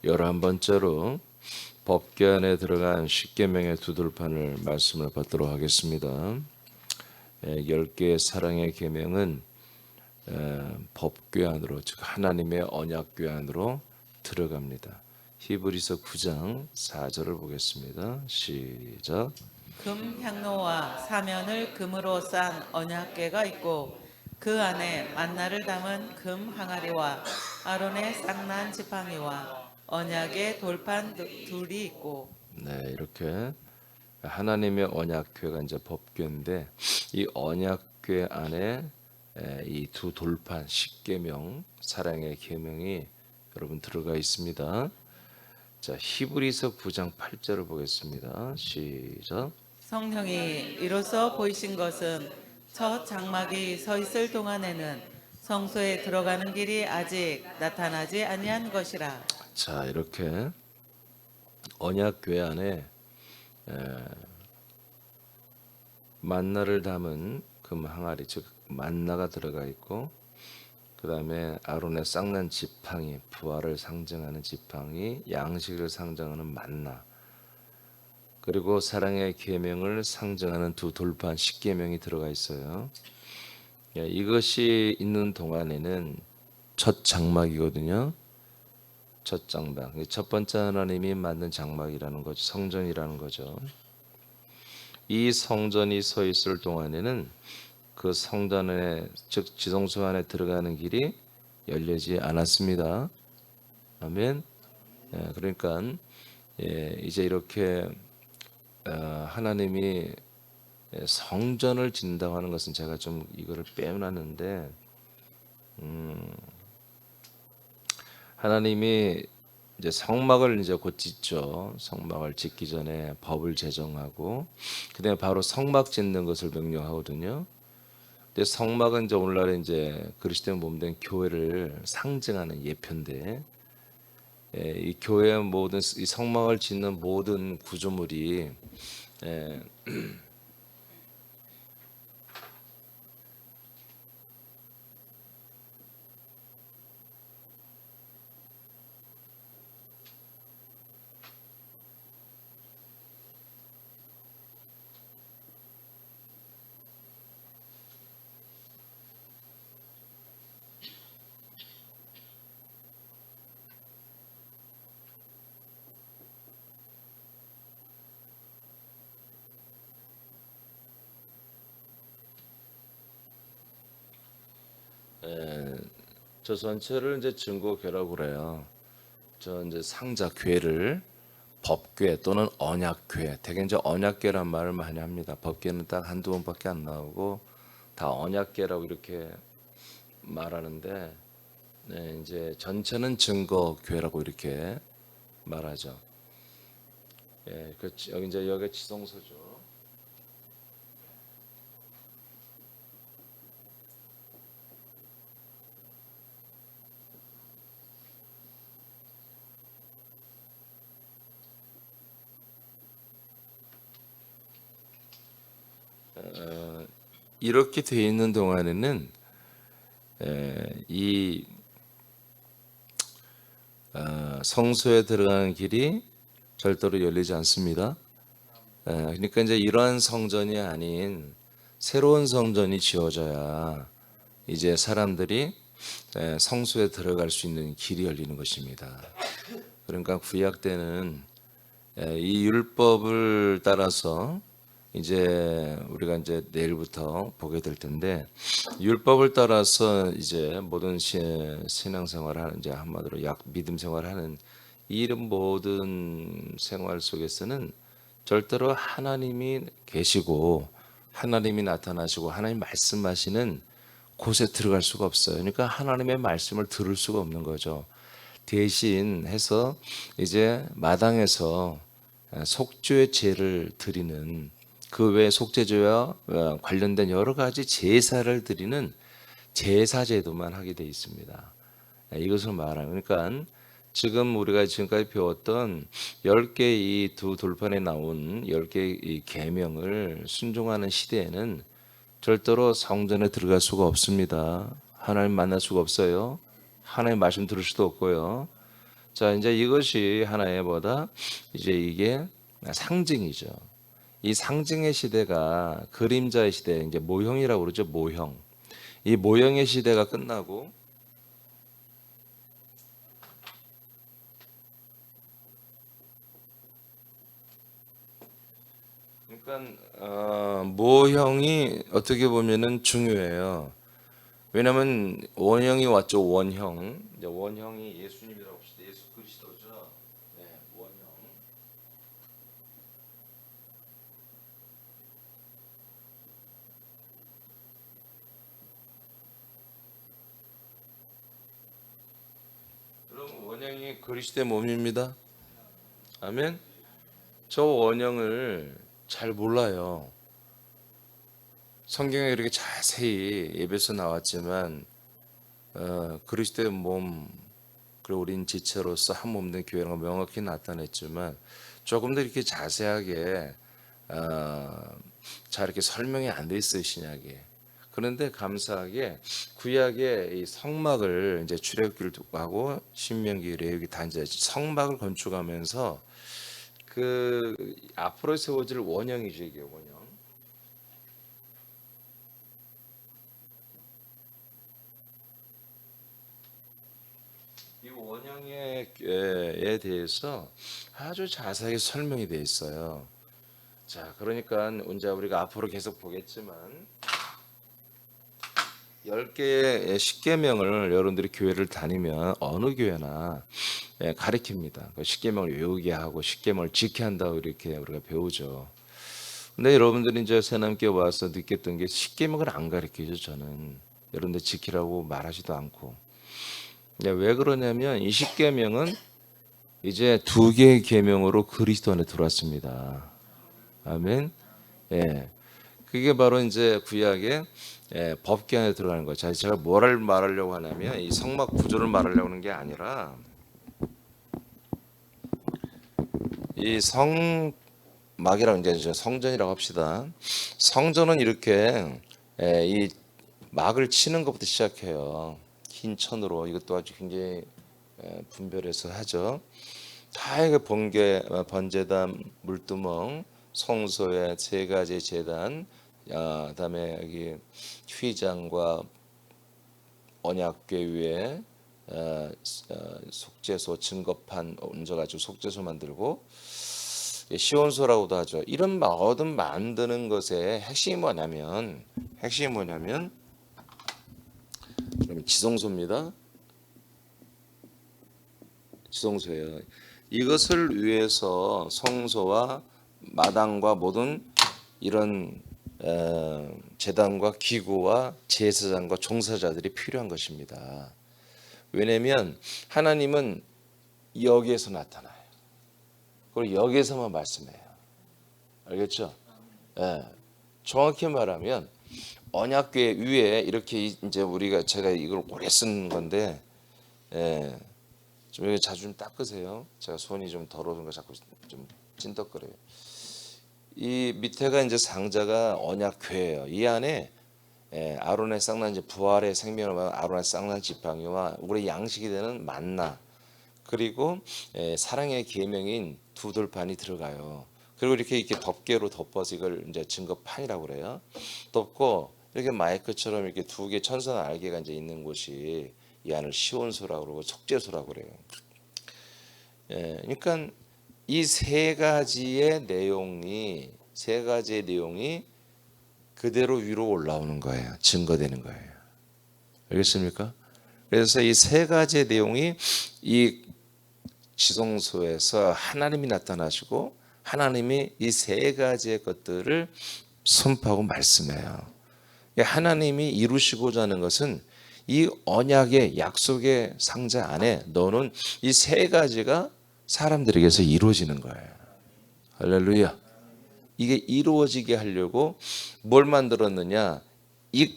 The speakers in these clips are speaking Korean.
11번째로 법궤 안에 들어간 십계명의 두 돌판을 말씀을 받도록 하겠습니다. 10개의 사랑의 계명은 법궤 안으로, 즉 하나님의 언약궤 안으로 들어갑니다. 히브리서 9장 4절을 보겠습니다. 시작. 금 향로와 사면을 금으로 싼 언약궤가 있고 그 안에 만나를 담은 금 항아리와 아론의 쌍난 지팡이와 언약의 돌판 둘이 있고. 네, 이렇게 하나님의 언약궤가 이제 법궤인데 이 언약궤 안에 이 두 돌판 십계명 사랑의 계명이 여러분 들어가 있습니다. 자, 히브리서 9장 8절을 보겠습니다. 시작. 성령이 이로써 보이신 것은 첫 장막이 서 있을 동안에는 성소에 들어가는 길이 아직 나타나지 아니한 것이라. 자, 이렇게 언약궤 안에 만나를 담은 금 항아리, 즉 만나가 들어가 있고, 그 다음에 아론의 쌍난 지팡이, 부활을 상징하는 지팡이, 양식을 상징하는 만나, 그리고 사랑의 계명을 상징하는 두 돌판 십계명이 들어가 있어요. 이것이 있는 동안에는 첫 장막이거든요. 첫 장막, 첫 번째 하나님이 만든 장막이라는 거죠. 성전이라는 거죠. 이 성전이 서 있을 동안에는 그 성전에, 즉 지성소 안에 들어가는 길이 열리지 않았습니다. 아멘. 그러니까 이제 이렇게 하나님이 성전을 짓는다고 하는 것은 제가 좀 이거를 빼놨는데, 하나님이 이제 성막을 이제 곧 짓죠. 성막을 짓기 전에 법을 제정하고, 그다음에 바로 성막 짓는 것을 명령하거든요. 근데 성막은 이제 오늘날에 이제 그리스도의 몸된 교회를 상징하는 예표인데, 이 교회의 모든 이 성막을 짓는 모든 구조물이 예, 저 전체를 이제 증거궤라고 그래요. 저 이제 상자궤를 법궤 또는 언약궤, 대개 이제 언약궤란 말을 많이 합니다. 법궤는 딱 한두 번밖에 안 나오고 다 언약궤라고 이렇게 말하는데, 이제 전체는 증거궤라고 이렇게 말하죠. 여기 이제 여기 지성소죠. 이렇게 돼 있는 동안에는 이 성소에 들어가는 길이 절대로 열리지 않습니다. 그러니까 이제 이러한 성전이 아닌 새로운 성전이 지어져야 이제 사람들이 성소에 들어갈 수 있는 길이 열리는 것입니다. 그러니까 구약 때는 이 율법을 따라서 이제 우리가 이제 내일부터 보게 될 텐데, 율법을 따라서 이제 모든 신앙생활을 하는, 이제 한마디로 믿음 생활하는 이런 모든 생활 속에서는 절대로 하나님이 계시고 하나님이 나타나시고 하나님 말씀하시는 곳에 들어갈 수가 없어요. 그러니까 하나님의 말씀을 들을 수가 없는 거죠. 대신 해서 이제 마당에서 속죄 제를 드리는, 그 외 속죄제와 관련된 여러 가지 제사를 드리는 제사 제도만 하게 돼 있습니다. 이것을 말하는, 그러니까 지금 우리가 지금까지 배웠던 10개 이 두 돌판에 나온 10개 이 계명을 순종하는 시대에는 절대로 성전에 들어갈 수가 없습니다. 하나님 만날 수가 없어요. 하나님 말씀 들을 수도 없고요. 자, 이제 이것이 하나의 뭐다? 이제 이게 상징이죠. 이 상징의 시대가 그림자의 시대, 이제 모형이라고 그러죠. 모형. 이 모형의 시대가 끝나고 그러니까 모형이 어떻게 보면은 중요해요. 왜냐하면 원형이 왔죠. 원형. 이제 원형이 예수님이라고 합시다. 예수 그리스도죠. 네, 원형. 그럼 원형이 그리스도의 몸입니다. 아멘. 저 원형을 잘 몰라요. 성경에 이렇게 자세히 예배서 나왔지만 그리스도의 몸 그리고 우린 지체로서 한 몸 된 교회라고 명확히 나타냈지만 조금 더 이렇게 자세하게 잘 이렇게 설명이 안 돼 있어요 신약에. 그런데 감사하게 구약의 이 성막을 이제 출애굽기를 하고 신명기 레위기 다 이제 성막을 건축하면서 그 앞으로 세워질 원형이죠 이게 원형. 이 원형에 대해서 아주 자세하게 설명이 되어 있어요. 자, 그러니까 이제 우리가 앞으로 계속 보겠지만 10개의 십계명을 여러분들이 교회를 다니면 어느 교회나 가르칩니다. 그 십계명을 외우게 하고 십계명을 지켜야 한다고 이렇게 우리가 배우죠. 근데 여러분들이 이제 새남교회 와서 느꼈던 게 십계명을 안 가르치죠. 저는 여러분들 지키라고 말하지도 않고. 왜 그러냐면 이 십계명은 이제 2개의 계명으로 그리스도 안에 들어왔습니다. 아멘. 예. 그게 바로 이제 구약의 법계 안에 들어가는 거예요. 자, 제가 뭐를 말하려고 하냐면 이 성막 구조를 말하려고 하는 게 아니라 이 성막이라고 이제 성전이라고 합시다. 성전은 이렇게 이 막을 치는 것부터 시작해요. 흰 천으로 이것도 아주 굉장히 분별해서 하죠. 다양하게 번제단, 물두멍, 성소의 3가지 제단, 그다음에 여기 휘장과 언약궤 위에 속죄소, 증거판 얹어가지고 속죄소 만들고 시온소라고도 하죠. 이런 모든 만드는 것의 핵심이 뭐냐면 지성소입니다. 지성소예요. 이것을 위해서 성소와 마당과 모든 이런 제단과 기구와 제사장과 종사자들이 필요한 것입니다. 왜냐하면 하나님은 여기에서 나타나요. 그리고 여기에서만 말씀해요. 알겠죠? 예. 정확히 말하면 언약궤 위에 이렇게 이제 제가 이걸 오래 쓴 건데 좀 여기 자주 좀 닦으세요. 제가 손이 좀 더러운 거 자꾸 좀 찐덕거려요. 이 밑에가 이제 상자가 언약궤예요. 이 안에 아론의 쌍난 부활의 생명을 아론의 쌍난 지팡이와 우리 양식이 되는 만나 그리고 사랑의 계명인 2돌판이 들어가요. 그리고 이렇게 덮개로 덮어서 이걸 이제 증거판이라고 그래요. 덮고 이렇게 마이크처럼 이렇게 2개 천선 알개가 이제 있는 곳이 이 안을 시온소라고 그러고 속죄소라고 그래요. 그러니까 이 3가지의 내용이 그대로 위로 올라오는 거예요. 증거되는 거예요. 알겠습니까? 그래서 이 3가지의 내용이 이 지성소에서 하나님이 나타나시고 하나님이 이 3가지의 것들을 선포하고 말씀해요. 하나님이 이루시고자 하는 것은 이 언약의 약속의 상자 안에 넣어놓은 이 3가지가 사람들에게서 이루어지는 거예요. 할렐루야. 이게 이루어지게 하려고 뭘 만들었느냐? 이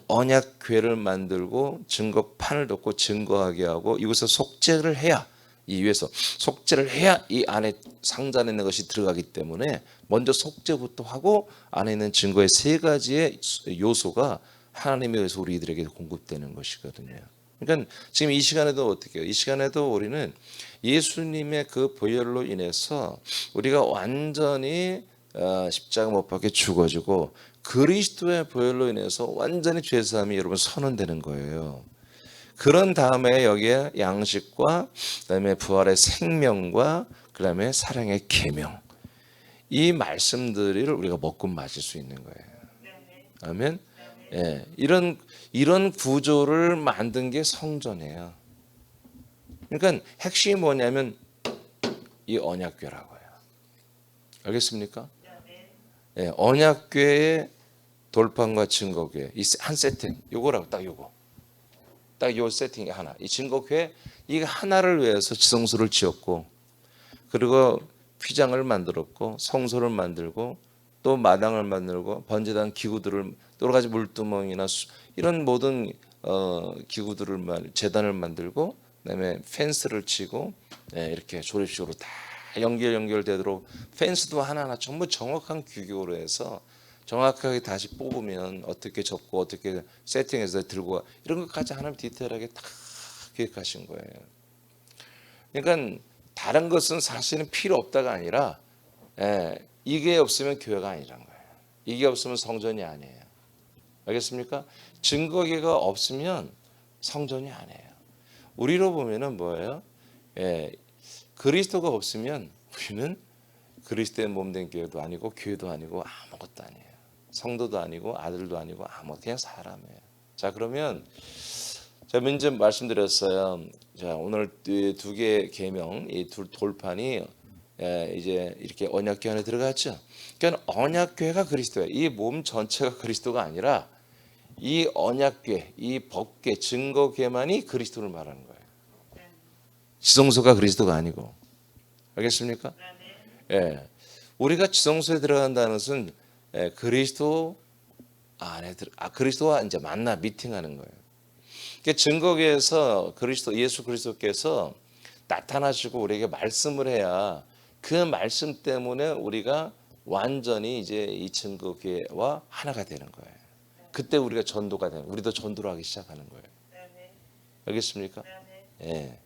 언약궤를 만들고 증거판을 덮고 증거하게 하고 이것을 속죄를 해야 이 위에서 속죄를 해야 이 안에 상자 안에 있는 것이 들어가기 때문에 먼저 속죄부터 하고 안에 있는 증거의 3가지의 요소가 하나님에 의해서 우리들에게 공급되는 것이거든요. 그러니까 지금 이 시간에도 어떻게 해요? 이 시간에도 우리는 예수님의 그 보혈로 인해서 우리가 완전히 십자가 못 박혀 죽어지고 그리스도의 보혈로 인해서 완전히 죄사함이 여러분 선언되는 거예요. 그런 다음에 여기에 양식과 그다음에 부활의 생명과 그다음에 사랑의 계명, 이 말씀들을 우리가 먹고 마실 수 있는 거예요. 아멘. 예, 이런 구조를 만든 게 성전이에요. 그러니까 핵심이 뭐냐면 이 언약궤라고요. 알겠습니까? 예, 언약궤의 돌판과 증거궤 이 한 세팅, 요거라고 딱 요거. 딱 요 세팅이 하나. 이 증거궤 이 하나를 위해서 지성소를 지었고, 그리고 휘장을 만들었고, 성소를 만들고, 또 마당을 만들고, 번제단 기구들을 여러 가지 물두멍이나 이런 모든 기구들을 제단을 만들고, 그다음에 펜스를 치고, 이렇게 조립식으로 다 연결되도록 펜스도 하나하나 전부 정확한 규격으로 해서 정확하게 다시 뽑으면 어떻게 접고 어떻게 세팅해서 들고 와, 이런 것까지 하나님 디테일하게 다 계획하신 거예요. 그러니까 다른 것은 사실은 필요 없다가 아니라 이게 없으면 교회가 아니란 거예요. 이게 없으면 성전이 아니에요. 알겠습니까? 증거계가 없으면 성전이 아니에요. 우리로 보면은 뭐예요? 그리스도가 없으면 우리는 그리스도의 몸된 교회도 아니고 교회도 아니고 아무것도 아니에요. 성도도 아니고 아들도 아니고 아무 그냥 사람이에요. 자, 그러면 제가 먼저 말씀드렸어요. 자, 오늘 두 개의 계명, 이 둘 돌판이 이제 이렇게 언약궤 안에 들어갔죠. 그러니까 언약궤가 그리스도예요. 이 몸 전체가 그리스도가 아니라 이 언약궤, 이 법궤, 증거궤만이 그리스도를 말하는 거예요. 지성소가 그리스도가 아니고. 알겠습니까? 예. 우리가 지성소에 들어간다는 것은 그리스도 안에 그리스도와 이제 만나 미팅하는 거예요. 그러니까 증거궤에서 예수 그리스도께서 나타나시고 우리에게 말씀을 해야 그 말씀 때문에 우리가 완전히 이제 이 증거궤와 하나가 되는 거예요. 그때 우리가 전도가 되는, 우리도 전도를 하기 시작하는 거예요. 알겠습니까? 예.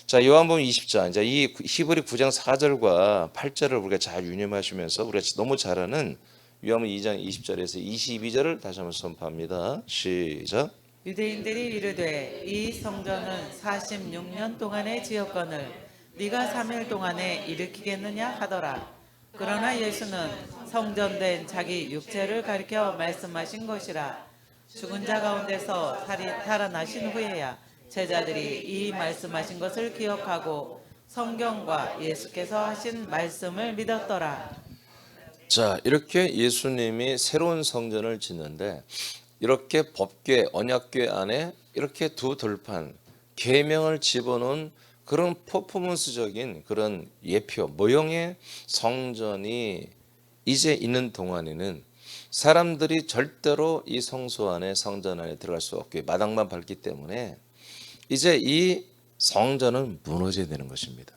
자, 요한복음 20장, 이제 이 히브리 9장 4절과 8절을 우리가 잘 유념하시면서 우리가 너무 잘 아는 요한복음 2장 20절에서 22절을 다시 한번 선포합니다. 시작. 유대인들이 이르되 이 성전은 46년 동안의 지었거늘 네가 3일 동안에 일으키겠느냐 하더라. 그러나 예수는 성전된 자기 육체를 가리켜 말씀하신 것이라. 죽은 자 가운데서 살아나신 후에야 제자들이 이 말씀하신 것을 기억하고 성경과 예수께서 하신 말씀을 믿었더라. 자, 이렇게 예수님이 새로운 성전을 짓는데 이렇게 법궤, 언약궤 안에 이렇게 두 돌판, 계명을 집어넣은 그런 퍼포먼스적인 그런 예표, 모형의 성전이 이제 있는 동안에는 사람들이 절대로 이 성소 안에, 성전 안에 들어갈 수 없게 마당만 밟기 때문에 이제 이 성전은 무너져야 되는 것입니다.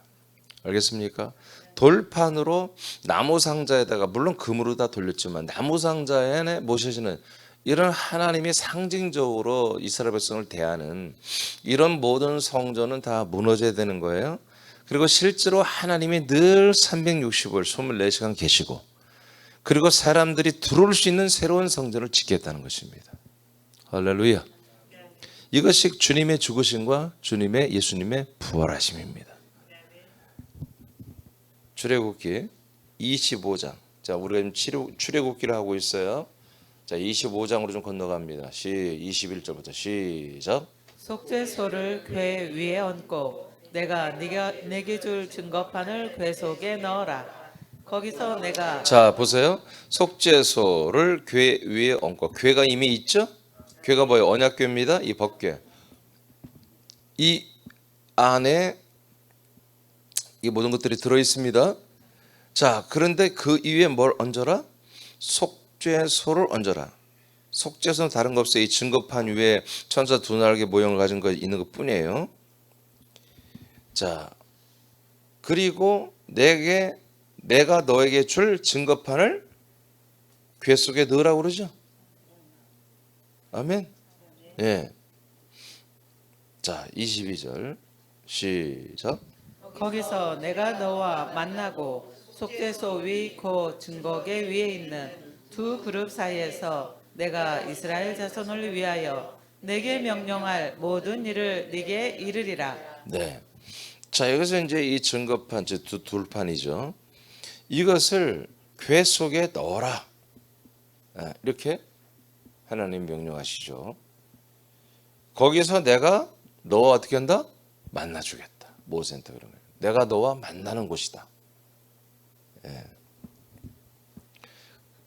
알겠습니까? 돌판으로 나무 상자에다가, 물론 금으로 다 돌렸지만 나무 상자에 모셔지는 이런 하나님이 상징적으로 이스라엘 백성을 대하는 이런 모든 성전은 다 무너져야 되는 거예요. 그리고 실제로 하나님이 늘 365일 24시간 계시고, 그리고 사람들이 들어올 수 있는 새로운 성전을 짓겠다는 것입니다. 할렐루야. 이것이 주님의 죽으심과 주님의 예수님의 부활하심입니다. 출애굽기 25장. 자, 우리가 지금 출애굽기를 하고 있어요. 자, 25장으로 좀 건너갑니다. 21절부터 시작. 속죄소를 궤 위에 얹고 내가 내게 줄 증거판을 궤 속에 넣어라. 거기서 내가 자, 보세요. 속죄소를 궤 위에 얹고, 궤가 이미 있죠? 궤가 뭐예요? 언약궤입니다. 이 법궤. 이 안에 이 모든 것들이 들어 있습니다. 자, 그런데 그 위에 뭘 얹어라? 속죄소를 얹어라. 속죄소는 다른 거 없어요. 이 증거판 위에 천사 두 날개 모형을 가진 거 있는 것 뿐이에요. 자, 그리고 내가 너에게 줄 증거판을 궤 속에 넣으라고 그러죠. 아멘. 예. 자, 22절 시작. 거기서 내가 너와 만나고 속죄소 위 곧 증거계 위에 있는 두 그룹 사이에서 내가 이스라엘 자손을 위하여 내게 명령할 모든 일을 네게 이르리라. 네. 자, 여기서 이제 이 증거판, 즉 둘판이죠. 이것을 궤 속에 넣어라. 이렇게 하나님 명령하시죠. 거기서 내가 너와 어떻게 한다? 만나주겠다. 모세한테 그러면 내가 너와 만나는 곳이다.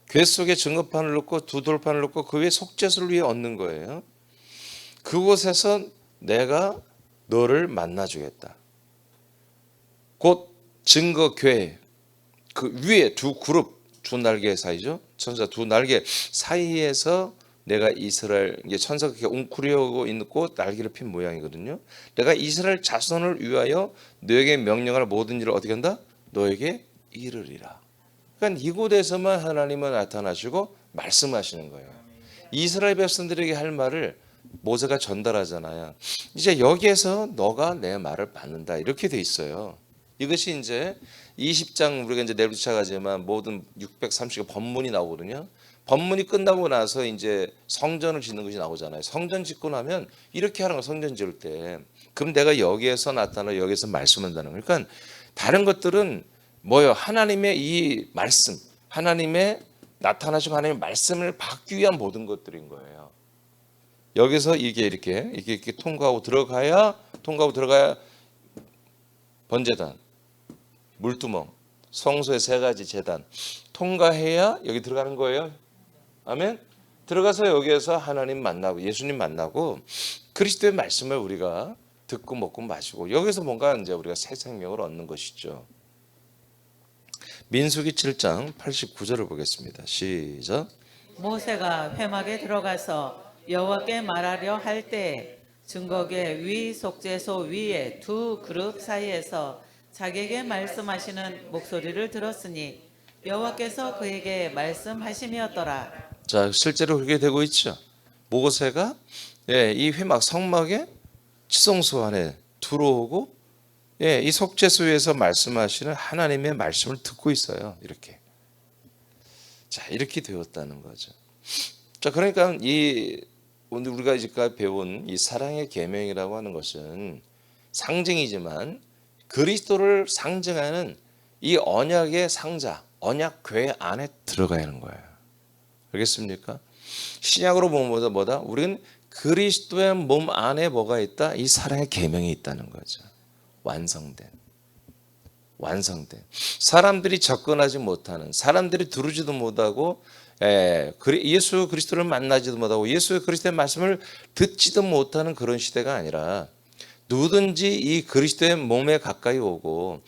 궤 속에 증거판을 넣고 두 돌판을 넣고 그 위에 속죄소를 위해 얹는 거예요. 그곳에서 내가 너를 만나주겠다. 곧 증거궤 그 위에 두 그룹 두 날개 사이죠. 천사 두 날개 사이에서 내가 이스라엘 이게 천사가 이렇게 웅크리고 있고 날개를 핀 모양이거든요. 내가 이스라엘 자손을 위하여 너에게 명령할 모든 일을 어떻게 한다? 너에게 이르리라. 그러니까 이곳에서만 하나님은 나타나시고 말씀하시는 거예요. 이스라엘 백성들에게 할 말을 모세가 전달하잖아요. 이제 여기에서 너가 내 말을 받는다 이렇게 돼 있어요. 이것이 이제 20장 우리가 이제 내일부터 시작하지만 모든 630개 법문이 나오거든요. 법문이 끝나고 나서 이제 성전을 짓는 것이 나오잖아요. 성전 짓고 나면 이렇게 하는 거 성전 지을 때. 그럼 내가 여기에서 나타나 여기에서 말씀한다는 거예요. 그러니까 다른 것들은 뭐요? 하나님의 이 말씀, 하나님의 나타나시고 하나님의 말씀을 받기 위한 모든 것들인 거예요. 여기서 이게 이렇게 통과하고 들어가야 번제단, 물두멍, 성소의 세 가지 제단 통과해야 여기 들어가는 거예요. 아멘. 들어가서 여기에서 하나님 만나고 예수님 만나고 그리스도의 말씀을 우리가 듣고 먹고 마시고 여기서 뭔가 이제 우리가 새 생명을 얻는 것이죠. 민수기 7장 89절을 보겠습니다. 시작. 모세가 회막에 들어가서 여호와께 말하려 할 때 증거계 위 속죄소 위에 두 그룹 사이에서 자기에게 말씀하시는 목소리를 들었으니 여호와께서 그에게 말씀하심이었더라. 자, 실제로 그렇게 되고 있죠. 모세가 이 회막 성막의 지성소 안에 들어오고 이 속죄소에서 말씀하시는 하나님의 말씀을 듣고 있어요. 이렇게. 자, 이렇게 되었다는 거죠. 자, 그러니까 오늘 우리가 지금까지 배운 이 사랑의 계명이라고 하는 것은 상징이지만 그리스도를 상징하는 이 언약의 상자, 언약궤 안에 들어가야 하는 거예요. 알겠습니까? 신약으로 보면 뭐다? 우리는 그리스도의 몸 안에 뭐가 있다? 이 사랑의 계명이 있다는 거죠. 완성된. 사람들이 접근하지 못하는, 사람들이 두르지도 못하고 예수 그리스도를 만나지도 못하고 예수 그리스도의 말씀을 듣지도 못하는 그런 시대가 아니라 누구든지 이 그리스도의 몸에 가까이 오고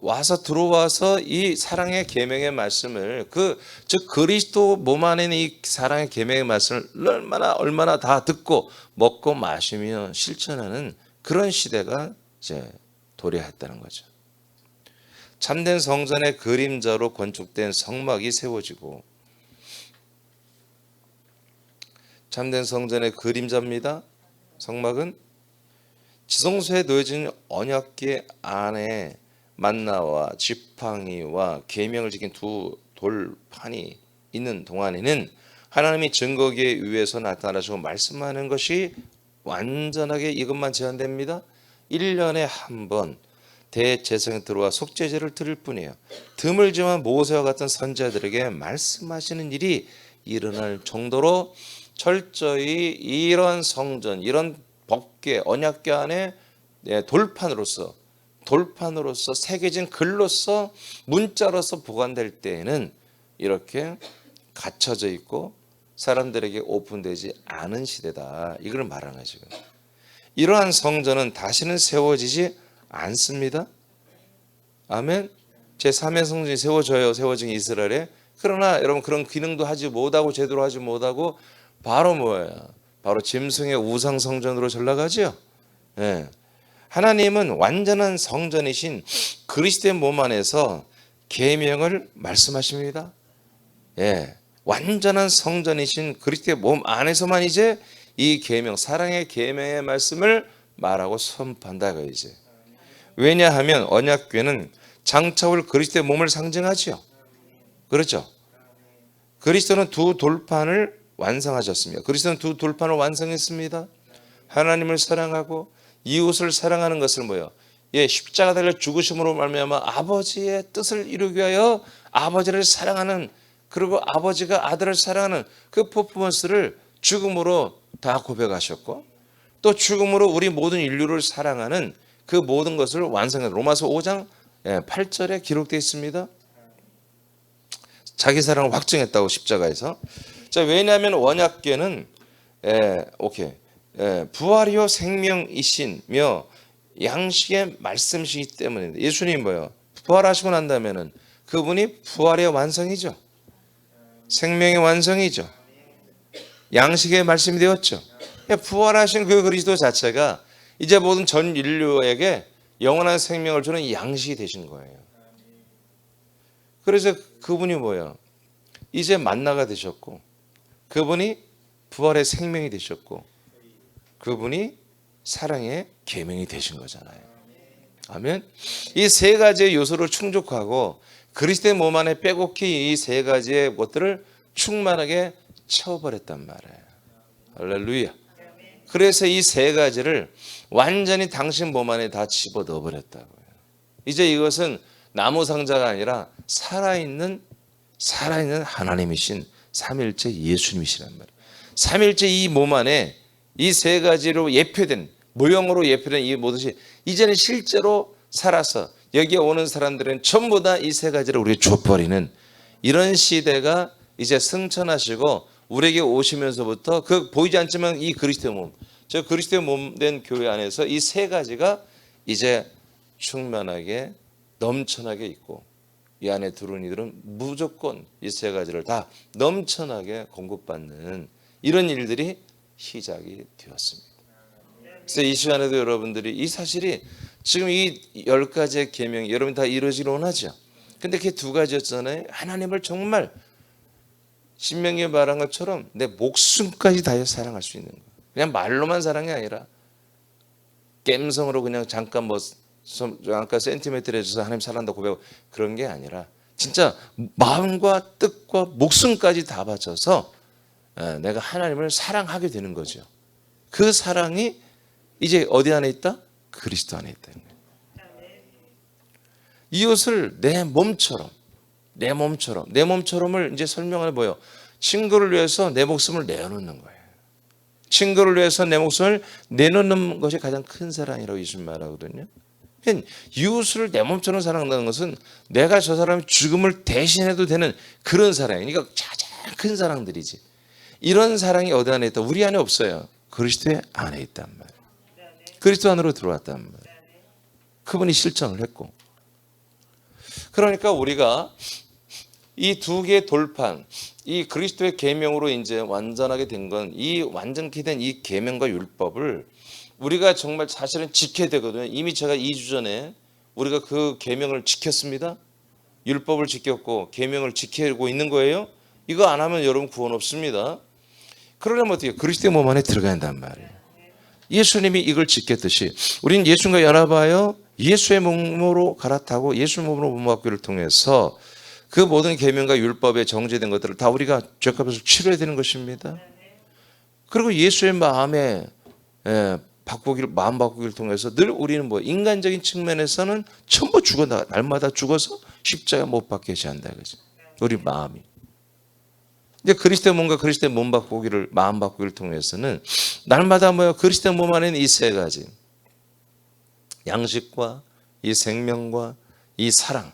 와서 들어와서 이 사랑의 계명의 말씀을 즉 그리스도 몸 안에 있는 이 사랑의 계명의 말씀을 얼마나 다 듣고 먹고 마시며 실천하는 그런 시대가 이제 도래했다는 거죠. 참된 성전의 그림자로 건축된 성막이 세워지고 참된 성전의 그림자입니다. 성막은 지성소에 놓여진 언약궤 안에 만나와 지팡이와 계명을 지킨 두 돌판이 있는 동안에는 하나님이 증거궤 위에서 나타나시고 말씀하는 것이 완전하게 이것만 제한됩니다. 1년에 한 번 대제사장이 들어와 속죄제를 드릴 뿐이에요. 드물지만 모세와 같은 선지자들에게 말씀하시는 일이 일어날 정도로 철저히 이런 성전, 이런 법궤, 언약궤 안에 돌판으로서 새겨진 글로서 문자로서 보관될 때에는 이렇게 갇혀져 있고 사람들에게 오픈되지 않은 시대다. 이걸 말하는 거예요. 지금. 이러한 성전은 다시는 세워지지 않습니다. 아멘. 제3의 성전이 세워진 이스라엘에. 그러나 여러분 그런 기능도 하지 못하고 제대로 하지 못하고 바로 뭐예요? 바로 짐승의 우상 성전으로 전락하지요. 하나님은 완전한 성전이신 그리스도의 몸 안에서 계명을 말씀하십니다. 완전한 성전이신 그리스도의 몸 안에서만 이제 이 계명, 사랑의 계명의 말씀을 말하고 선포한다 이거지. 왜냐하면 언약궤는 장차 올 그리스도의 몸을 상징하지요. 그렇죠? 그리스도는 두 돌판을 완성하셨습니다. 그리스도는 두 돌판을 완성했습니다. 하나님을 사랑하고 이웃을 사랑하는 것을 뭐요? 십자가 달려 죽으심으로 말미암아 아버지의 뜻을 이루기 위하여 아버지를 사랑하는, 그리고 아버지가 아들을 사랑하는 그 퍼포먼스를 죽음으로 다 고백하셨고, 또 죽음으로 우리 모든 인류를 사랑하는 그 모든 것을 완성한 로마서 5장 8절에 기록되어 있습니다. 자기 사랑을 확증했다고 십자가에서. 자, 왜냐하면 언약궤는 부활이요 생명이시며 양식의 말씀이시기 때문입니다. 예수님 뭐요? 부활하시고 난 다음에는 그분이 부활의 완성이죠. 생명의 완성이죠. 양식의 말씀이 되었죠. 부활하신 그 그리스도 자체가 이제 모든 전 인류에게 영원한 생명을 주는 양식이 되신 거예요. 그래서 그분이 뭐예요? 이제 만나가 되셨고, 그분이 부활의 생명이 되셨고, 그분이 사랑의 계명이 되신 거잖아요. 아멘. 이 세 가지의 요소를 충족하고 그리스도의 몸 안에 빼곡히 이 세 가지의 것들을 충만하게 채워버렸단 말이에요. 할렐루야. 그래서 이 세 가지를 완전히 당신 몸 안에 다 집어넣어 버렸다고요. 이제 이것은 나무 상자가 아니라 살아있는 하나님이신 삼일째 예수님이시란 말이에요. 삼일째 이 몸 안에 이 세 가지로 예표된, 모형으로 예표된 이 모든 것이 이제는 실제로 살아서 여기에 오는 사람들은 전부 다 이 세 가지를 우리에게 줘버리는 이런 시대가 이제 승천하시고 우리에게 오시면서부터 그 보이지 않지만 이 그리스도의 몸, 저 그리스도의 몸 된 교회 안에서 이 세 가지가 이제 충만하게 넘쳐나게 있고, 이 안에 들어온 이들은 무조건 이 세 가지를 다 넘쳐나게 공급받는 이런 일들이 시작이 되었습니다. 그래서 이 시간에도 여러분들이 이 사실이 지금 이 10가지의 계명이 여러분 다 이루어지기를 원하죠. 근데 그게 두 가지였잖아요. 하나님을 정말 신명기에 말한 것처럼 내 목숨까지 다해 사랑할 수 있는 거. 그냥 말로만 사랑이 아니라 깸성으로 그냥 잠깐 아까 센티메트를 해줘서 하나님 사랑한다 고백하고 그런 게 아니라 진짜 마음과 뜻과 목숨까지 다 바쳐서 내가 하나님을 사랑하게 되는 거죠. 그 사랑이 이제 어디 안에 있다? 그리스도 안에 있다. 이웃을 내 몸처럼을 이제 설명을 뭐예요? 친구를 위해서 내 목숨을 내놓는 거예요. 친구를 위해서 내 목숨을 내놓는 것이 가장 큰 사랑이라고 예수님 말하거든요. 이웃을 내 몸처럼 사랑한다는 것은 내가 저 사람의 죽음을 대신해도 되는 그런 사랑이니까 가장 큰 사랑들이지. 이런 사랑이 어디 안에 있다? 우리 안에 없어요. 그리스도의 안에 있단 말이에요. 그리스도 안으로 들어왔단 말이에요. 그분이 실천을 했고. 그러니까 우리가 이 두 개의 돌판, 이 그리스도의 계명으로 이제 완전하게 된 건 이 완전케 된 이 계명과 율법을 우리가 정말 사실은 지켜야 되거든요. 이미 제가 2주 전에 우리가 그 계명을 지켰습니다. 율법을 지켰고 계명을 지키고 있는 거예요. 이거 안 하면 여러분 구원 없습니다. 그러려면 어떻게 그리스도의 몸 안에 들어가야 한단 말이에요. 예수님이 이걸 지켰듯이 우리는 예수님과 연합하여 예수의 몸으로 갈아타고 예수의 몸으로 몸받기를 통해서 그 모든 계명과 율법에 정제된 것들을 다 우리가 죄값을 치러야 되는 것입니다. 그리고 예수의 마음에 마음 바꾸기를 통해서 늘 우리는 인간적인 측면에서는 전부 날마다 죽어서 십자가 못 박게 해야 한다 이거지. 우리 마음이. 이제 그리스도의 몸과 그리스도의 마음 바꾸기를 통해서는 날마다 그리스도의 몸 안에는 이 세 가지 양식과 이 생명과 이 사랑,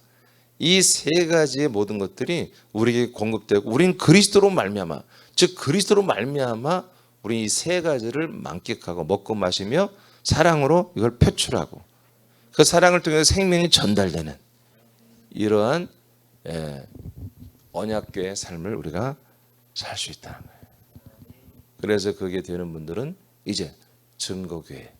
이 세 가지의 모든 것들이 우리에게 공급되고 우리는 그리스도로 말미암아, 즉 그리스도로 말미암아 우리 이 세 가지를 만끽하고 먹고 마시며 사랑으로 이걸 표출하고 그 사랑을 통해서 생명이 전달되는 이러한 언약궤의 삶을 우리가 살 수 있다는 거예요. 그래서 그게 되는 분들은 이제 증거교회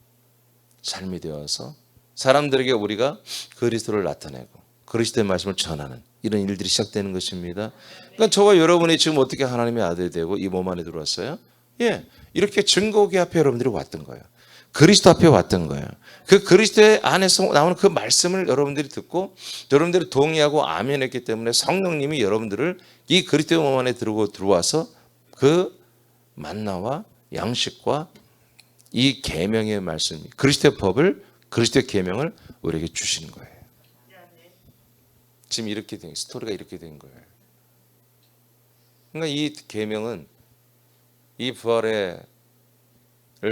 삶이 되어서 사람들에게 우리가 그리스도를 나타내고 그리스도의 말씀을 전하는 이런 일들이 시작되는 것입니다. 그러니까 저와 여러분이 지금 어떻게 하나님의 아들이 되고 이 몸 안에 들어왔어요? 예, 이렇게 증거기 앞에 여러분들이 왔던 거예요. 그리스도 앞에 왔던 거예요. 그 그리스도의 안에서 나오는 그 말씀을 여러분들이 듣고 여러분들이 동의하고 아멘했기 때문에 성령님이 여러분들을 이 그리스도의 몸 안에 들어와서 그 만나와 양식과 이 계명의 말씀, 그리스도의 법을, 그리스도의 계명을 우리에게 주시는 거예요. 지금 이렇게 된 스토리가 이렇게 된 거예요. 그러니까 이 계명은 이 부활을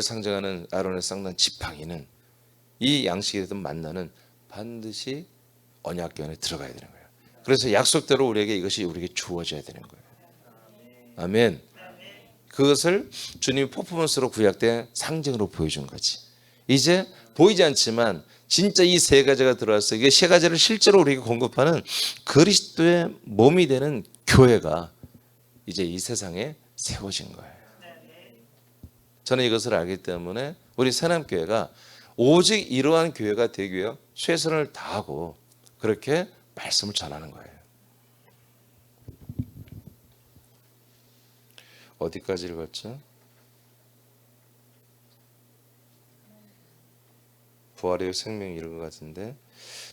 상징하는 아론의 쌍난 지팡이는 이 양식에 대한 만나는 반드시 언약궤 안에 들어가야 되는 거예요. 그래서 약속대로 우리에게 이것이 우리에게 주어져야 되는 거예요. 아멘. 그것을 주님이 퍼포먼스로 구약 때 상징으로 보여준 거지. 이제 보이지 않지만 진짜 이 세 가지가 들어와서 이게 세 가지를 실제로 우리에게 공급하는 그리스도의 몸이 되는 교회가 이제 이 세상에 세워진 거예요. 저는 이것을 알기 때문에 우리 새남교회가 오직 이러한 교회가 되기 위해 최선을 다하고 그렇게 말씀을 전하는 거예요. 어디까지 읽었죠? 부활의 생명이 이런 것 같은데,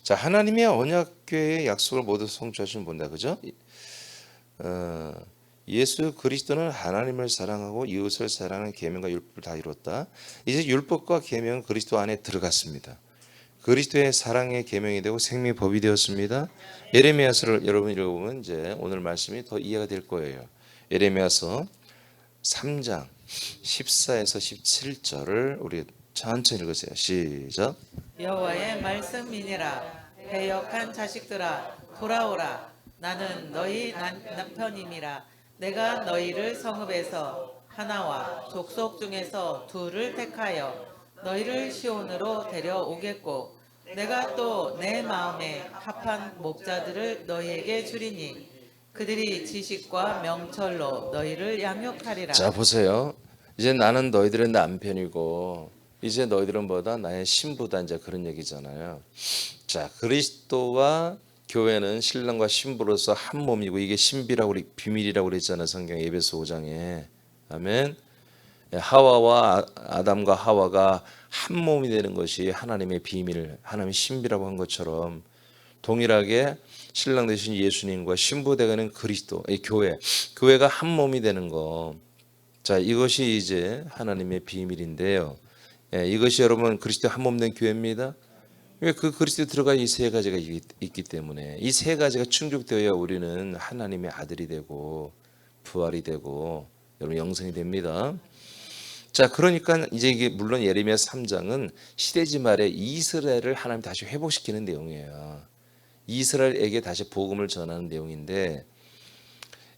자, 하나님의 언약궤의 약속을 모두 성취하시는 분다, 그죠? 예수 그리스도는 하나님을 사랑하고 이웃을 사랑하는 계명과 율법을 다 이뤘다. 이제 율법과 계명은 그리스도 안에 들어갔습니다. 그리스도의 사랑의 계명이 되고 생명의 법이 되었습니다. 예레미야서를 여러분 읽어보면 이제 오늘 말씀이 더 이해가 될 거예요. 예레미야서 3장 14에서 17절을 우리 천천히 읽으세요. 시작. 여호와의 말씀이니라. 배역한 자식들아 돌아오라. 나는 너희 남편임이라. 내가 너희를 성읍에서 하나와 족속 중에서 둘을 택하여 너희를 시온으로 데려오겠고 내가 또 내 마음에 합한 목자들을 너희에게 주리니 그들이 지식과 명철로 너희를 양육하리라. 자, 보세요. 이제 나는 너희들의 남편이고 이제 너희들은 뭐다? 나의 신부다. 이제 그런 얘기잖아요. 자, 그리스도와 교회는 신랑과 신부로서 한 몸이고 이게 신비라고 비밀이라고 그랬잖아요. 성경 에베소 5장에. 아멘. 하와와 아담과 하와가 한 몸이 되는 것이 하나님의 비밀, 하나님의 신비라고 한 것처럼 동일하게 신랑 되신 예수님과 신부 되는 그리스도, 이 교회가 한 몸이 되는 거. 자, 이것이 이제 하나님의 비밀인데요. 이것이 여러분 그리스도 한 몸 된 교회입니다. 왜 그 그리스도에 들어가 이 세 가지가 있기 때문에 이 세 가지가 충족되어야 우리는 하나님의 아들이 되고 부활이 되고 여러분 영생이 됩니다. 자, 그러니까 이제 이게 물론 예레미야 3장은 시대지 말에 이스라엘을 하나님 다시 회복시키는 내용이에요. 이스라엘에게 다시 복음을 전하는 내용인데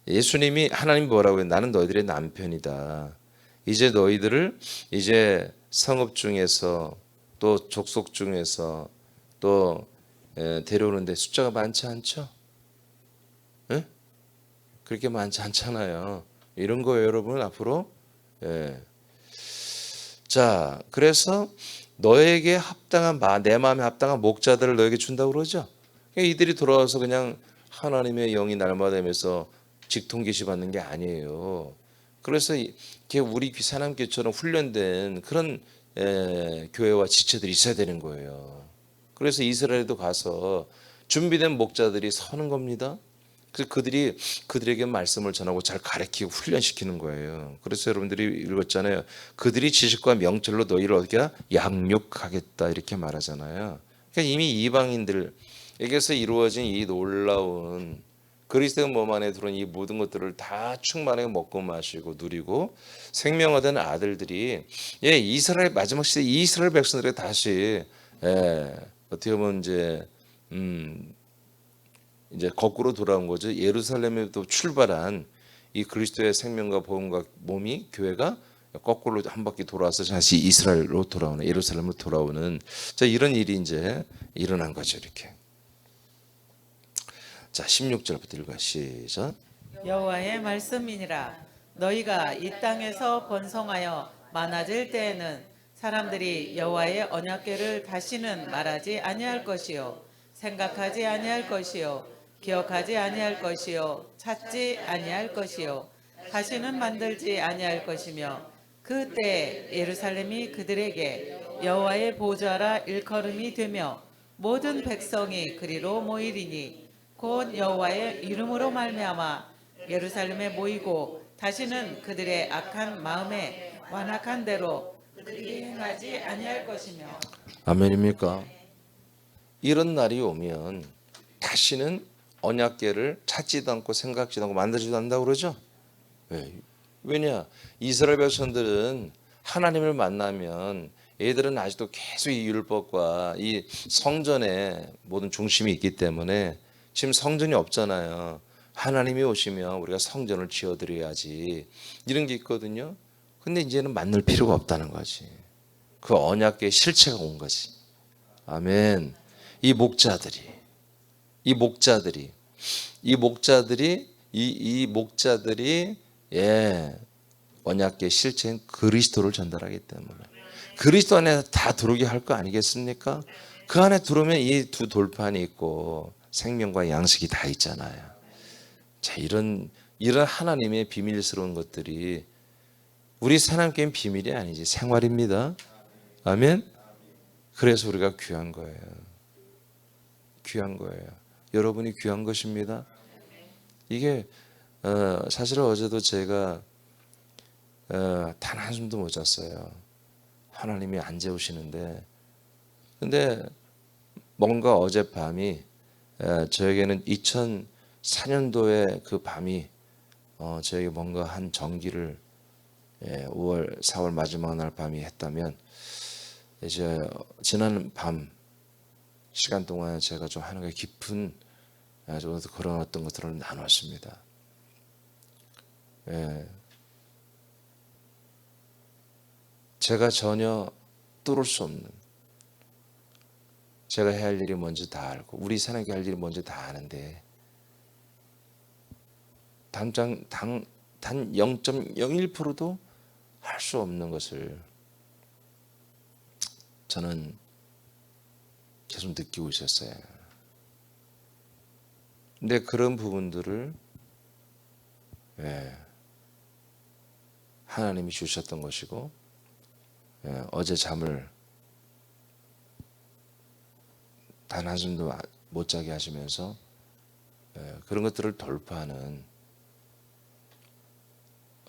예수님이 하나님 뭐라고 해요? 나는 너희들의 남편이다. 이제 너희들을 이제 성읍 중에서 또 족속 중에서 또 데려오는데 숫자가 많지 않죠? 에? 그렇게 많지 않잖아요. 이런 거예요, 여러분. 앞으로. 자, 그래서 너에게 합당한 내 마음에 합당한 목자들을 너에게 준다고 그러죠. 이들이 돌아와서 그냥 하나님의 영이 날마다면서 직통 계시 받는 게 아니에요. 그래서 이게 우리 사남교처럼 훈련된 그런 교회와 지체들이 있어야 되는 거예요. 그래서 이스라엘도 가서 준비된 목자들이 서는 겁니다. 그래서 그들에게 말씀을 전하고 잘 가르치고 훈련시키는 거예요. 그래서 여러분들이 읽었잖아요. 그들이 지식과 명철로 너희를 어떻게 양육하겠다 이렇게 말하잖아요. 그러니까 이미 이방인들에게서 이루어진 이 놀라운 그리스도의 몸 안에 들어온 이 모든 것들을 다 충만하게 먹고 마시고 누리고 생명하던 아들들이 이스라엘 마지막 시대 이스라엘 백성들에게 다시 어떻게 보면 이제 거꾸로 돌아온 거죠. 예루살렘에도 출발한 이 그리스도의 생명과 복음과 몸이 교회가 거꾸로 한 바퀴 돌아와서 다시 이스라엘로 돌아오는 예루살렘으로 돌아오는 자 이런 일이 이제 일어난 거죠. 이렇게. 자 16절부터 읽어 시작. 여호와의 말씀이니라. 너희가 이 땅에서 번성하여 많아질 때에는 사람들이 여호와의 언약궤를 다시는 말하지 아니할 것이요 생각하지 아니할 것이요 기억하지 아니할 것이요 찾지 아니할 것이요 다시는 만들지 아니할 것이며 그때 예루살렘이 그들에게 여호와의 보좌라 일컬음이 되며 모든 백성이 그리로 모이리니 곧 여호와의 이름으로 말미암아 예루살렘에 모이고 다시는 그들의 악한 마음에 완악한 대로 그들이 행하지 아니할 것이며. 아멘입니까? 이런 날이 오면 다시는 언약궤를 찾지도 않고 생각지도 않고 만들지도 않는다고 그러죠. 왜? 왜냐? 이스라엘 백성들은 하나님을 만나면 얘들은 아직도 계속 이 율법과 이 성전에 모든 중심이 있기 때문에 지금 성전이 없잖아요. 하나님이 오시면 우리가 성전을 지어드려야지 이런 게 있거든요. 근데 이제는 만들 필요가 없다는 거지. 그 언약궤의 실체가 온 거지. 아멘. 이 목자들이 이 목자들이 언약궤 실체인 그리스도를 전달하기 때문에 그리스도 안에 다 들어오게 할 거 아니겠습니까? 그 안에 들어오면 이 두 돌판이 있고 생명과 양식이 다 있잖아요. 자, 이런 하나님의 비밀스러운 것들이 우리 사람께는 비밀이 아니지 생활입니다. 아멘. 그래서 우리가 귀한 거예요. 귀한 거예요. 여러분이 귀한 것입니다. 이게 사실은 어제도 제가 단 한숨도 못 잤어요. 하나님이 안 재우시는데 근데 뭔가 어젯밤이 저에게는 2004년도에 그 밤이 저에게 뭔가 한 전기를 5월 4월 마지막 날 밤이 했다면 이제 지난 밤 시간 동안 제가 좀 하나님과 깊은 그런 어떤 것들을 나눴습니다. 제가 전혀 뚫을 수 없는 제가 해야 할 일이 뭔지 다 알고 우리 사람에게 할 일이 뭔지 다 아는데 단 0.01%도 할 수 없는 것을 저는 계속 느끼고 있었어요. 근데 그런 부분들을 하나님이 주셨던 것이고 어제 잠을 단 한숨도 못 자게 하시면서 그런 것들을 돌파하는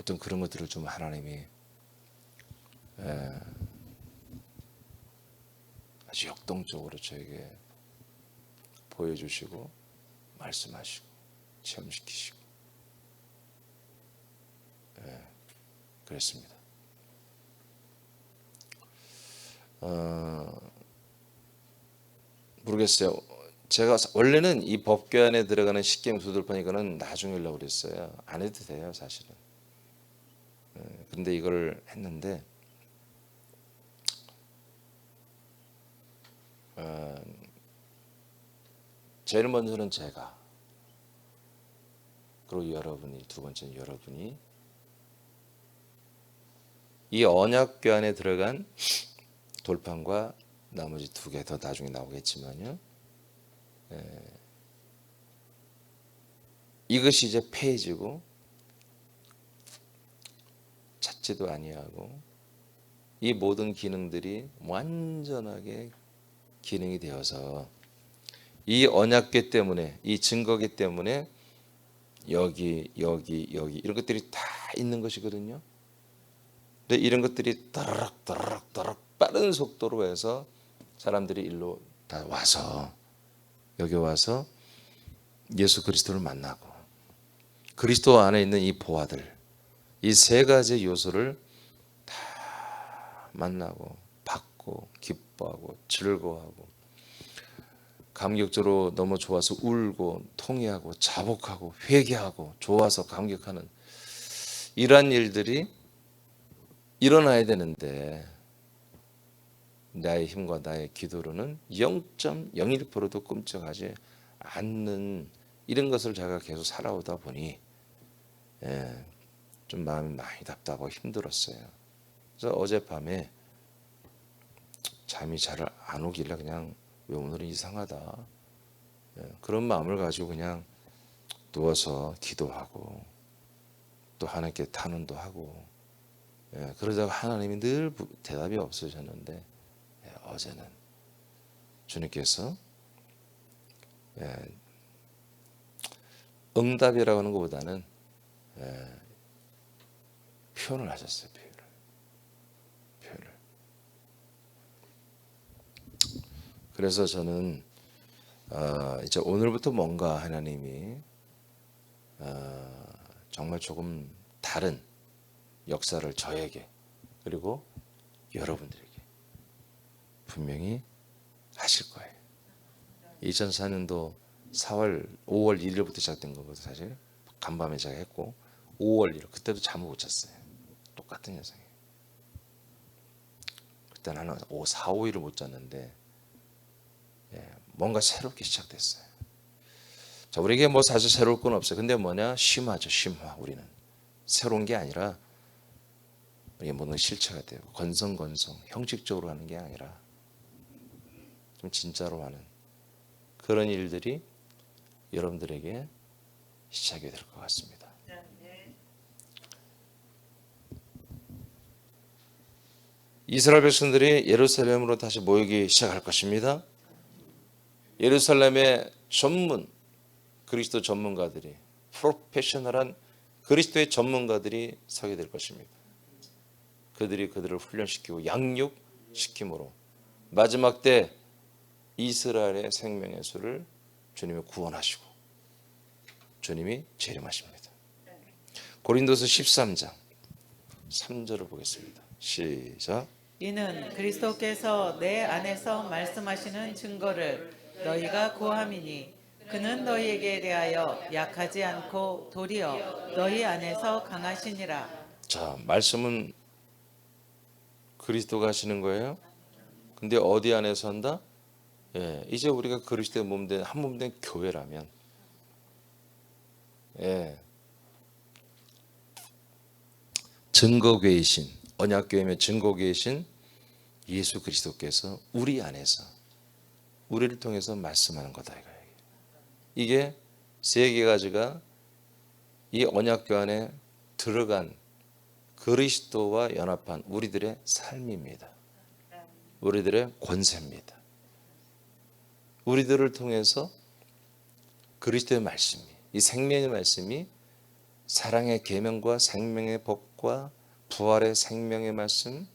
어떤 그런 것들을 좀 하나님이 아주 역동적으로 저에게 보여주시고 말씀하시고 체험시키시고 그랬습니다. 모르겠어요. 제가 원래는 이 법궤 안에 들어가는 십계명 두 돌판 이거는 나중에 하려고 그랬어요. 안 해도 돼요, 사실은. 그런데 이걸 했는데 제일 먼저는 제가 그리고 여러분이 두 번째는 여러분이 이 언약궤 안에 들어간 돌판과 나머지 두 개 더 나중에 나오겠지만요. 이것이 이제 폐해지고 찾지도 아니하고 이 모든 기능들이 완전하게 기능이 되어서 이 언약궤 때문에 이 증거궤 때문에 여기 이런 것들이 다 있는 것이거든요. 근데 이런 것들이 따라락 빠른 속도로 해서 사람들이 일로 다 와서 여기 와서 예수 그리스도를 만나고 그리스도 안에 있는 이 보화들 이 세 가지 요소를 다 만나고 받고 기뻐하고 즐거워하고 감격적으로 너무 좋아서 울고 통회하고 자복하고 회개하고 좋아서 감격하는 이러한 일들이 일어나야 되는데 나의 힘과 나의 기도로는 0.01%도 꿈쩍하지 않는 이런 것을 제가 계속 살아오다 보니 좀 마음이 많이 답답하고 힘들었어요. 그래서 어젯밤에 잠이 잘 안 오길래 그냥 왜 오늘은 이상하다 그런 마음을 가지고 그냥 누워서 기도하고 또 하나님께 탄원도 하고, 그러다가 하나님이 늘 대답이 없으셨는데, 어제는 주님께서 응답이라고 하는 것보다는 표현을 하셨어요. 표현을. 그래서 저는 이제 오늘부터 뭔가 하나님이 정말 조금 다른 역사를 저에게 그리고 여러분들에게 분명히 하실 거예요. 2004년도 5월 1일부터 시작된 거거든요. 사실 간밤에 제가 했고 5월 1일 그때도 잠을 못 잤어요. 똑같은 현상이에요. 그때는 한 4, 5일을 못 잤는데 뭔가 새롭게 시작됐어요. 자, 우리에게 뭐 사실 새로울 건 없어요. 근데 뭐냐? 심화죠. 심화. 우리는 새로운 게 아니라 우리가 뭐는 실체가 되고 건성건성 형식적으로 하는 게 아니라 좀 진짜로 하는 그런 일들이 여러분들에게 시작이 될 것 같습니다. 이스라엘 백성들이 예루살렘으로 다시 모이기 시작할 것입니다. 예루살렘의 전문 그리스도 전문가들이 프로페셔널한 그리스도의 전문가들이 서게 될 것입니다. 그들이 그들을 훈련시키고 양육시킴으로 마지막 때 이스라엘의 생명의 수를 주님이 구원하시고 주님이 재림하십니다. 고린도서 13장 3절을 보겠습니다. 시작. 이는 그리스도께서 내 안에서 말씀하시는 증거를 너희가 구함이니 그는 너희에게 대하여 약하지 않고 도리어 너희 안에서 강하시니라. 자, 말씀은 그리스도가 하시는 거예요. 근데 어디 안에서 한다? 이제 우리가 그리스도의 몸된 한 몸된 교회라면 증거교회이신 언약교회의 증거교회이신 예수 그리스도께서 우리 안에서 우리를 통해서 말씀하는 거다 이거예요. 이게 세 가지가 이 언약교 안에 들어간 그리스도와 연합한 우리들의 삶입니다. 우리들의 권세입니다. 우리들을 통해서 그리스도의 말씀이 이 생명의 말씀이 사랑의 계명과 생명의 법과 부활의 생명의 말씀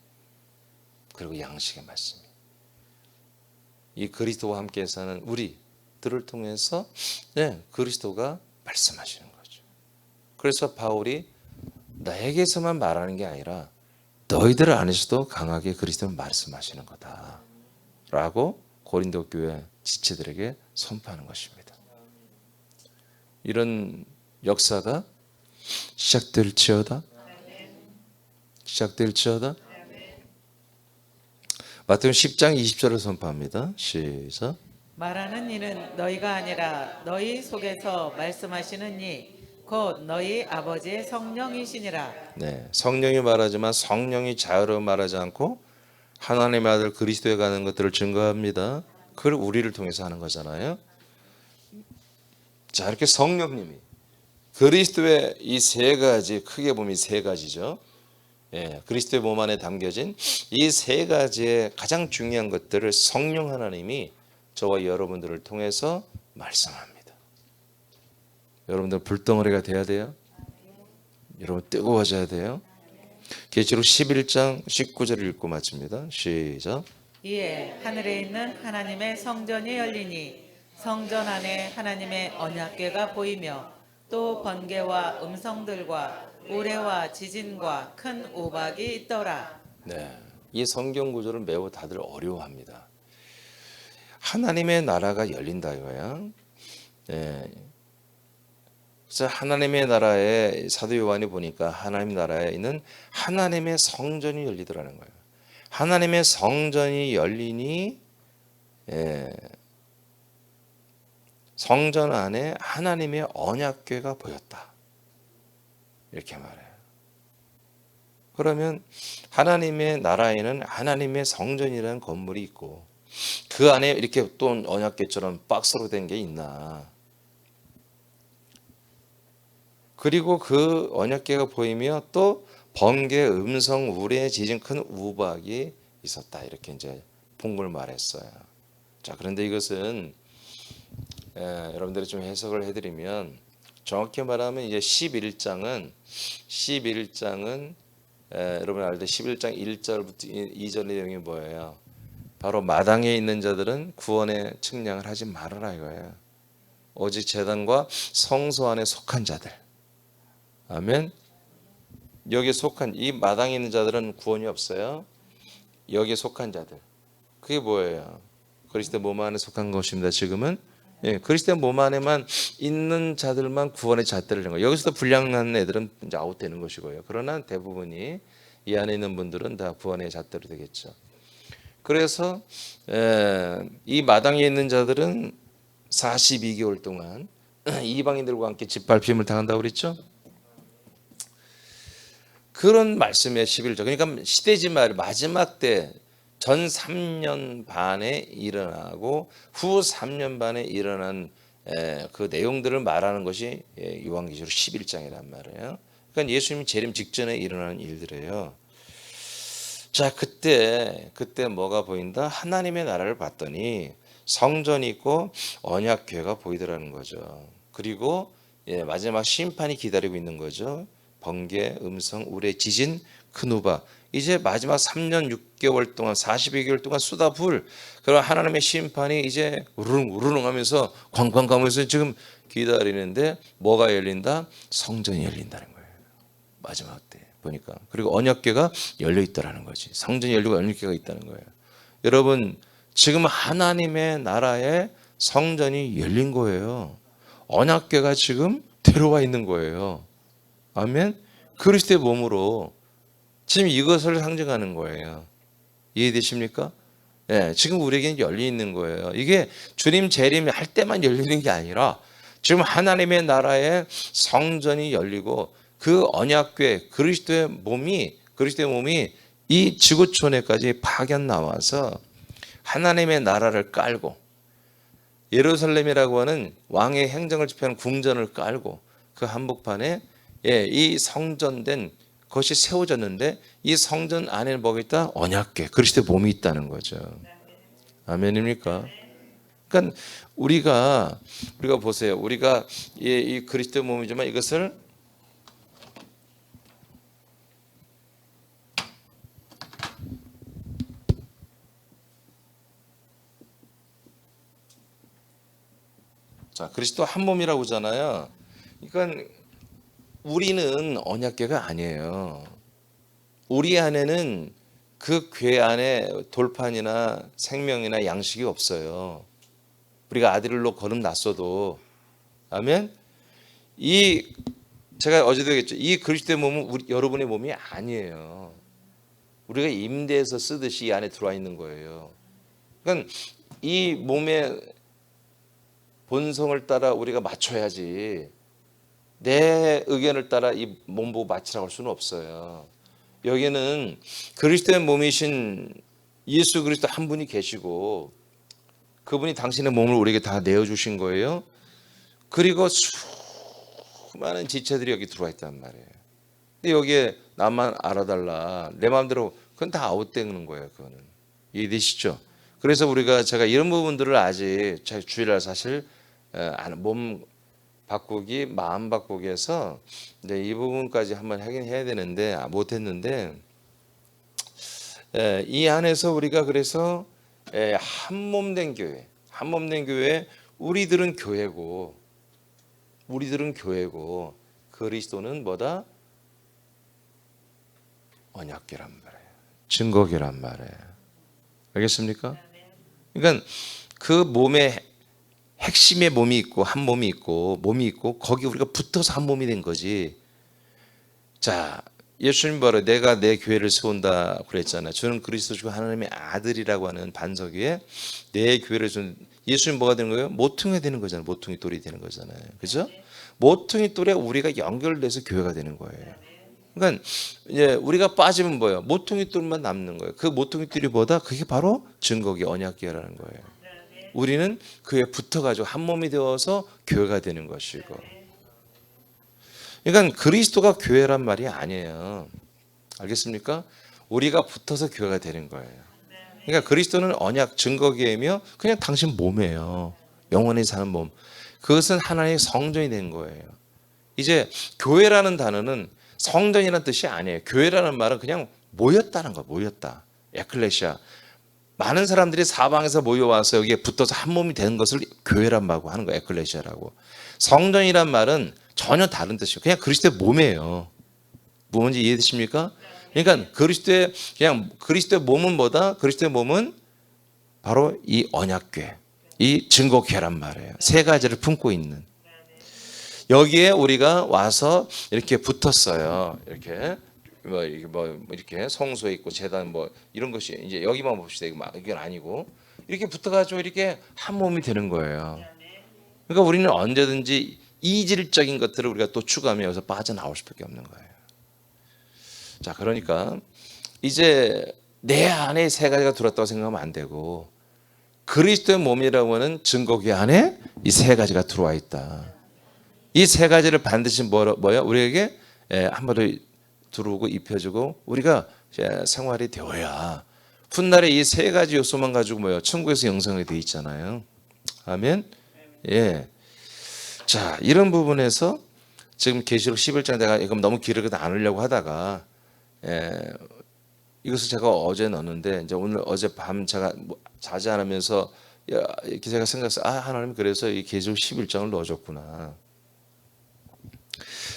그리고 양식의 말씀이 이 그리스도와 함께 사는 우리들을 통해서 그리스도가 말씀하시는 거죠. 그래서 바울이 나에게서만 말하는 게 아니라 너희들 안에서도 강하게 그리스도는 말씀하시는 거다 라고 고린도 교회 지체들에게 선포하는 것입니다. 이런 역사가 시작될지어다. 마태복음 10장 20절을 선포합니다. 시작. 말하는 이는 너희가 아니라 너희 속에서 말씀하시는 이 곧 너희 아버지의 성령이시니라. 네, 성령이 말하지만 성령이 자유로 말하지 않고 하나님의 아들 그리스도에 가는 것들을 증거합니다. 그걸 우리를 통해서 하는 거잖아요. 자, 이렇게 성령님이 그리스도의 이 세 가지 크게 보면 세 가지죠. 그리스도의 몸 안에 담겨진 이 세 가지의 가장 중요한 것들을 성령 하나님이 저와 여러분들을 통해서 말씀합니다. 여러분들 불덩어리가 돼야 돼요. 여러분 뜨거워져야 돼요. 계시록 11장 19절을 읽고 마칩니다. 시작. 이에 하늘에 있는 하나님의 성전이 열리니 성전 안에 하나님의 언약궤가 보이며 또 번개와 음성들과 우레와 지진과 큰 우박이 있더라. 네, 이 성경 구조를 매우 다들 어려워합니다. 하나님의 나라가 열린다 이거야. 그래서 하나님의 나라에 사도 요한이 보니까 하나님 나라에 있는 하나님의 성전이 열리더라는 거예요. 하나님의 성전이 열리니 성전 안에 하나님의 언약궤가 보였다. 이렇게 말해요. 그러면 하나님의 나라에는 하나님의 성전이라는 건물이 있고 그 안에 이렇게 또 언약궤처럼 박스로 된 게 있나? 그리고 그 언약궤가 보이며 또 번개, 음성, 우레, 지진, 큰 우박이 있었다. 이렇게 이제 본문을 말했어요. 자, 그런데 이것은 여러분들이 좀 해석을 해드리면 정확히 말하면 이제 11장은 여러분 알듯 11장 1절부터 2절 내용이 뭐예요? 바로 마당에 있는 자들은 구원의 측량을 하지 말아라 이거예요. 오직 제단과 성소 안에 속한 자들. 아멘. 여기에 속한 이 마당에 있는 자들은 구원이 없어요. 여기에 속한 자들. 그게 뭐예요? 그리스도 몸 안에 속한 것입니다. 지금은 그리스도 몸 안에만 있는 자들만 구원의 잣대를 는 거예요. 여기서 불량난 애들은 이제 아웃되는 것이고요. 그러나 대부분이 이 안에 있는 분들은 다 구원의 잣대로 되겠죠. 그래서 이 마당에 있는 자들은 42개월 동안 이방인들과 함께 짓밟힘을 당한다고 그랬죠. 그런 말씀의 11절. 그러니까 시대지 말 마지막 때 전 3년 반에 일어나고 후 3년 반에 일어난 그 내용들을 말하는 것이 요한계시록 11장이란 말이에요. 그러니까 예수님 재림 직전에 일어나는 일들이에요. 자, 그때 뭐가 보인다? 하나님의 나라를 봤더니 성전이 있고 언약궤가 보이더라는 거죠. 그리고 마지막 심판이 기다리고 있는 거죠. 번개, 음성, 우레, 지진, 큰 우박. 이제 마지막 3년 6개월 동안 42개월 동안 쏟아부을 그런 하나님의 심판이 이제 우르릉 하면서 광광 가면서 지금 기다리는데 뭐가 열린다? 성전이 열린다는 거예요. 마지막 때 보니까. 그리고 언약궤가 열려 있다라는 거지. 성전이 열리고 언약궤가 있다는 거예요. 여러분 지금 하나님의 나라에 성전이 열린 거예요. 언약궤가 지금 들어와 있는 거예요. 아멘. 그리스도의 몸으로 지금 이것을 상징하는 거예요. 이해되십니까? 지금 우리에게는 열려 있는 거예요. 이게 주님 재림할 때만 열리는 게 아니라 지금 하나님의 나라에 성전이 열리고 그 언약궤 그리스도의 몸이 이 지구촌에까지 파견 나와서 하나님의 나라를 깔고 예루살렘이라고 하는 왕의 행정을 집행하는 궁전을 깔고 그 한복판에 이 성전된 것이 세워졌는데 이 성전 안에는 뭐가 있다? 언약궤 그리스도의 몸이 있다는 거죠. 아멘입니까? 그러니까 우리가 보세요. 우리가 이 그리스도의 몸이지만 이것을 자, 그리스도 한 몸이라고 하잖아요. 그러니까 우리는 언약궤가 아니에요. 우리 안에는 그 궤 안에 돌판이나 생명이나 양식이 없어요. 우리가 아들로 거듭났어도 아멘. 제가 어제도 얘기했죠. 이 그리스도의 몸은 여러분의 몸이 아니에요. 우리가 임대해서 쓰듯이 이 안에 들어와 있는 거예요. 그러니까 이 몸의 본성을 따라 우리가 맞춰야지 내 의견을 따라 이 몸 보고 맞추라고 할 수는 없어요. 여기는 그리스도의 몸이신 예수 그리스도 한 분이 계시고 그분이 당신의 몸을 우리에게 다 내어주신 거예요. 그리고 수많은 지체들이 여기 들어와 있단 말이에요. 근데 여기에 나만 알아달라 내 마음대로 그건 다 아웃되는 거예요. 그거는 이해되시죠? 그래서 제가 이런 부분들을 아직 주일날 사실 몸 바꾸기, 마음 바꾸기에서 이 부분까지 한번 하긴 해야 되는데 못했는데 이 안에서 우리가 그래서 한몸된 교회, 우리들은 교회고 그리스도는 뭐다? 언약궤란 말이에요. 증거궤란 말이에요. 알겠습니까? 그러니까 그 몸에 핵심의 몸이 있고 한 몸이 있고 거기 우리가 붙어서 한 몸이 된 거지. 자, 예수님 바로 내가 내 교회를 세운다 그랬잖아요. 저는 그리스도 중 하나님의 아들이라고 하는 반석 위에 내 교회를 예수님 뭐가 되는 거예요? 모퉁이 되는 거잖아요. 모퉁이 돌이 되는 거잖아요. 그죠? 모퉁이 돌에 우리가 연결돼서 교회가 되는 거예요. 그러니까 이제 우리가 빠지면 뭐예요? 모퉁이 돌만 남는 거예요. 그 모퉁이 돌이 뭐다? 그게 바로 증거기 언약궤라는 거예요. 우리는 그에 붙어가지고 한 몸이 되어서 교회가 되는 것이고. 그러니까 그리스도가 교회란 말이 아니에요. 알겠습니까? 우리가 붙어서 교회가 되는 거예요. 그러니까 그리스도는 언약 증거교회이며 그냥 당신 몸이에요. 영원히 사는 몸. 그것은 하나님의 성전이 된 거예요. 이제 교회라는 단어는 성전이라는 뜻이 아니에요. 교회라는 말은 그냥 모였다는 거, 모였다. 에클레시아. 많은 사람들이 사방에서 모여와서 여기에 붙어서 한 몸이 되는 것을 교회란 말고 하는 거예요. 에클레시아라고. 성전이란 말은 전혀 다른 뜻이에요. 그냥 그리스도의 몸이에요. 뭔지 이해되십니까? 그러니까 그리스도의 몸은 뭐다? 그리스도의 몸은 바로 이 언약궤, 이 증거궤란 말이에요. 세 가지를 품고 있는. 여기에 우리가 와서 이렇게 붙었어요. 이렇게 이렇게 성소에 있고 제단 이런 것이 이제 여기만 봅시다. 이건 아니고 이렇게 붙어가지고 이렇게 한 몸이 되는 거예요. 그러니까 우리는 언제든지 이질적인 것들을 우리가 또 추구하면 여기서 빠져나올 수밖에 없는 거예요. 자, 그러니까 이제 내 안에 세 가지가 들어왔다고 생각하면 안 되고 그리스도의 몸이라고 하는 증거궤 안에 이 세 가지가 들어와 있다. 이 세 가지를 반드시 뭐야? 우리에게 한번 들어오고 입혀주고 우리가 생활이 되어야 훗날에 이 세 가지 요소만 가지고 천국에서 영성이 되어 있잖아요. 아멘. 예. 자, 이런 부분에서 지금 계시록 11장 내가 이거 너무 길게 나누려고 하다가 이것을 제가 어제 넣었는데 이제 오늘 어젯밤 제가 자지 않으면서 이렇게 제가 생각해서 하나님 그래서 이 계시록 11장을 넣어줬구나.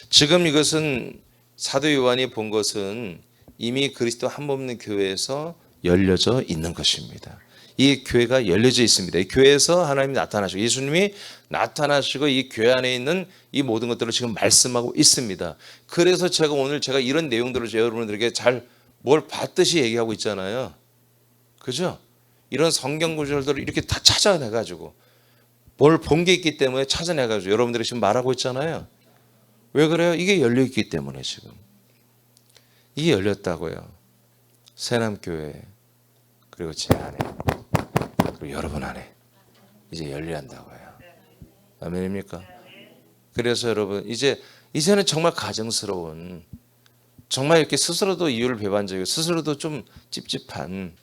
지금 이것은 사도 요한이 본 것은 이미 그리스도 한 몸 있는 교회에서 열려져 있는 것입니다. 이 교회가 열려져 있습니다. 이 교회에서 하나님이 나타나시고 예수님이 나타나시고 이 교회 안에 있는 이 모든 것들을 지금 말씀하고 있습니다. 그래서 제가 오늘 이런 내용들을 여러분들에게 잘 뭘 봤듯이 얘기하고 있잖아요. 그죠? 이런 성경 구절들을 이렇게 다 찾아내가지고 뭘 본 게 있기 때문에 찾아내가지고 여러분들이 지금 말하고 있잖아요. 왜 그래요? 이게 열려있기 때문에 지금. 이게 열렸다고요. 새남교회 그리고 제 안에 그리고 여러분 안에 이제 열려야 한다고요. 아멘입니까? 그래서 여러분 이제는 정말 가정스러운 정말 이렇게 스스로도 이유를 배반적이고 스스로도 좀 찝찝한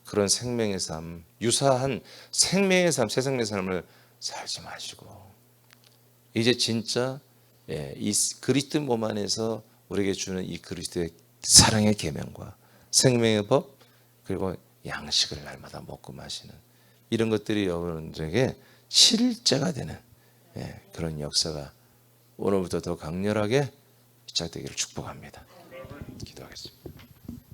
그런 생명의 삶, 유사한 생명의 삶, 새 생명의 삶을 살지 마시고 이제 진짜 이 그리스도 몸 안에서 우리에게 주는 이 그리스도의 사랑의 계명과 생명의 법 그리고 양식을 날마다 먹고 마시는 이런 것들이 여러분들에게 실제가 되는 그런 역사가 오늘부터 더 강렬하게 시작되기를 축복합니다. 기도하겠습니다.